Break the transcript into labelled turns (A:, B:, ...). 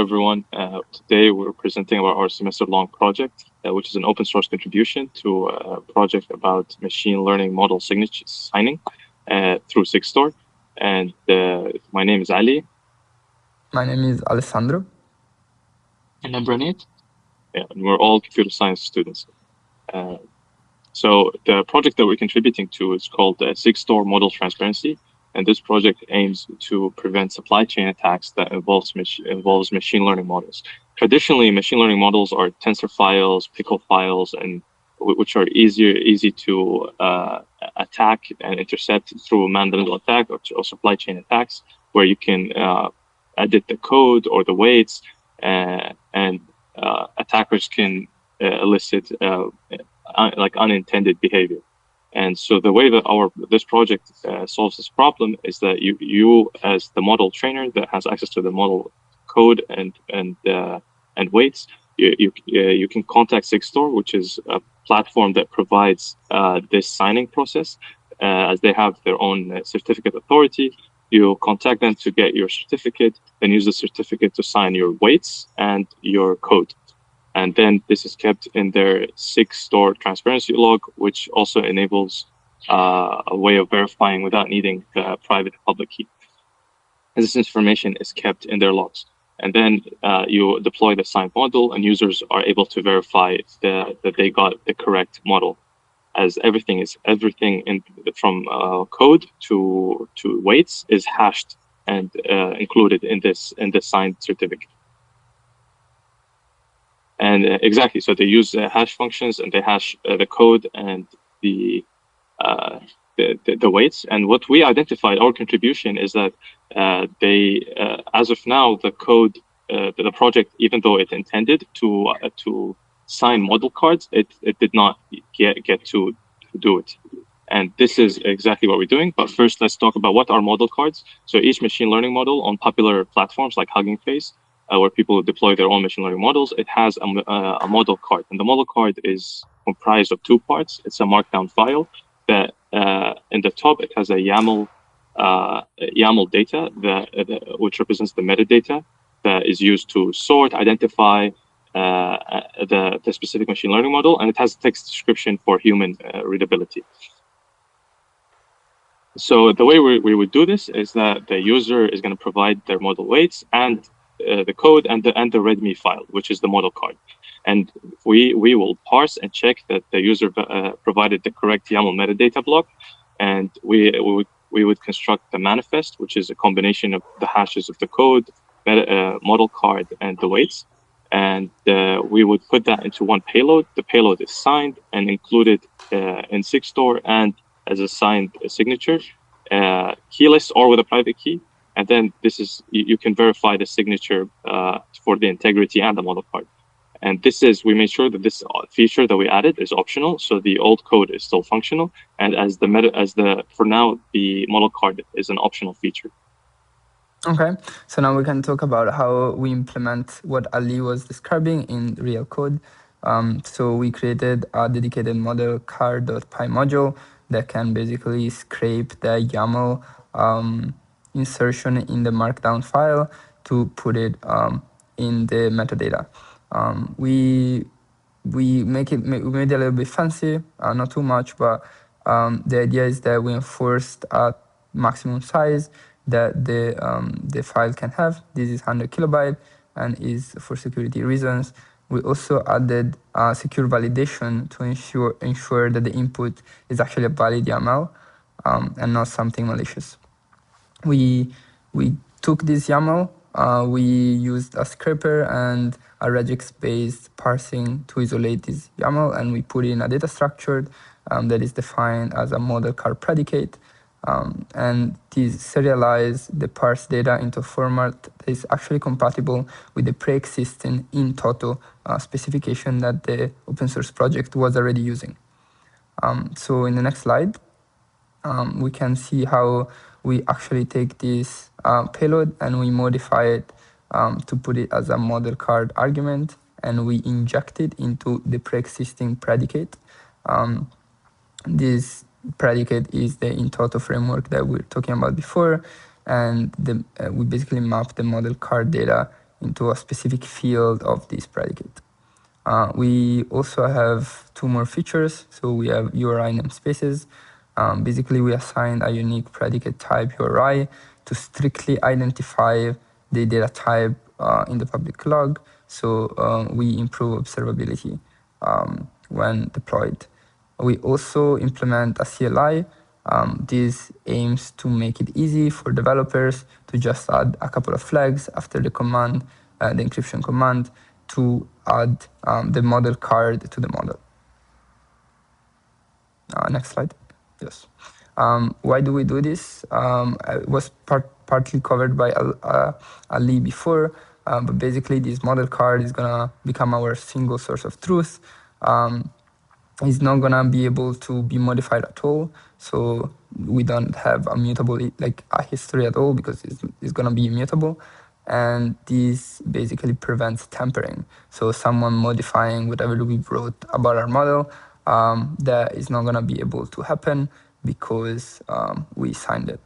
A: everyone. Today we're presenting about our semester-long project, which is an open source contribution to a project about machine learning model signature signing through Sigstore. And my name is Ali.
B: My name is Alessandro.
C: And I'm Ranit.
A: Yeah, and we're all computer science students. Uh, so the project that we're contributing to is called Sigstore Model Transparency. And this project aims to prevent supply chain attacks that involves machine learning models. Traditionally, machine learning models are tensor files, pickle files, and which are easy to attack and intercept through man-in-the-middle attack or supply chain attacks, where you can edit the code or the weights, and attackers can elicit like unintended behavior. And so the way that this project solves this problem is that you as the model trainer that has access to the model code and weights, you can contact Sigstore, which is a platform that provides this signing process, as they have their own certificate authority. You contact them to get your certificate, then use the certificate to sign your weights and your code. And then this is kept in their Sigstore transparency log, which also enables a way of verifying without needing the private and public key. And this information is kept in their logs. And then you deploy the signed model, and users are able to verify that they got the correct model, as everything from code to weights is hashed and included in this signed certificate. And exactly, so they use hash functions, and they hash the code and the weights. And what we identified, our contribution, is that as of now, the code, the project, even though it intended to sign model cards, it did not get to do it. And this is exactly what we're doing. But first, let's talk about what are model cards. So each machine learning model on popular platforms like Hugging Face, where people deploy their own machine learning models, it has a model card. And the model card is comprised of two parts. It's a markdown file that in the top, it has a YAML data which represents the metadata that is used to sort, identify the specific machine learning model, and it has a text description for human readability. So the way we would do this is that the user is going to provide their model weights and the code and the README file, which is the model card. And we will parse and check that the user provided the correct YAML metadata block, and we would construct the manifest, which is a combination of the hashes of the code, model card, and the weights. And we would put that into one payload. The payload is signed and included in Sigstore and as a signed signature, keyless or with a private key. And then you can verify the signature for the integrity and the model card. And we made sure that this feature that we added is optional, so the old code is still functional. And for now, the model card is an optional feature.
B: Okay, so now we can talk about how we implement what Ali was describing in real code. So we created a dedicated model card.py module that can basically scrape the YAML insertion in the markdown file to put it in the metadata. We made it a little bit fancy, not too much, but the idea is that we enforced a maximum size that the file can have. This is 100 kilobyte and is for security reasons. We also added secure validation to ensure that the input is actually a valid YAML and not something malicious. We took this YAML, we used a scraper and a regex-based parsing to isolate this YAML, and we put in a data structure that is defined as a model card predicate. And this serialize the parsed data into a format that is actually compatible with the pre-existing in toto specification that the open source project was already using. So in the next slide, we can see how we actually take this payload and we modify it to put it as a model card argument, and we inject it into the pre-existing predicate. This predicate is the in toto framework that we were talking about before, and we basically map the model card data into a specific field of this predicate. We also have two more features. So we have URI namespaces. Basically, we assign a unique predicate type URI to strictly identify the data type in the public log. So we improve observability when deployed. We also implement a CLI. This aims to make it easy for developers to just add a couple of flags after the command, the encryption command, to add the model card to the model. Next slide. Yes. Why do we do this? It was partly covered by Ali before, but basically this model card is gonna become our single source of truth. It's not gonna be able to be modified at all. So we don't have a mutable, like a history at all, because it's gonna be immutable. And this basically prevents tampering. So someone modifying whatever we wrote about our model, that is not gonna be able to happen because we signed it.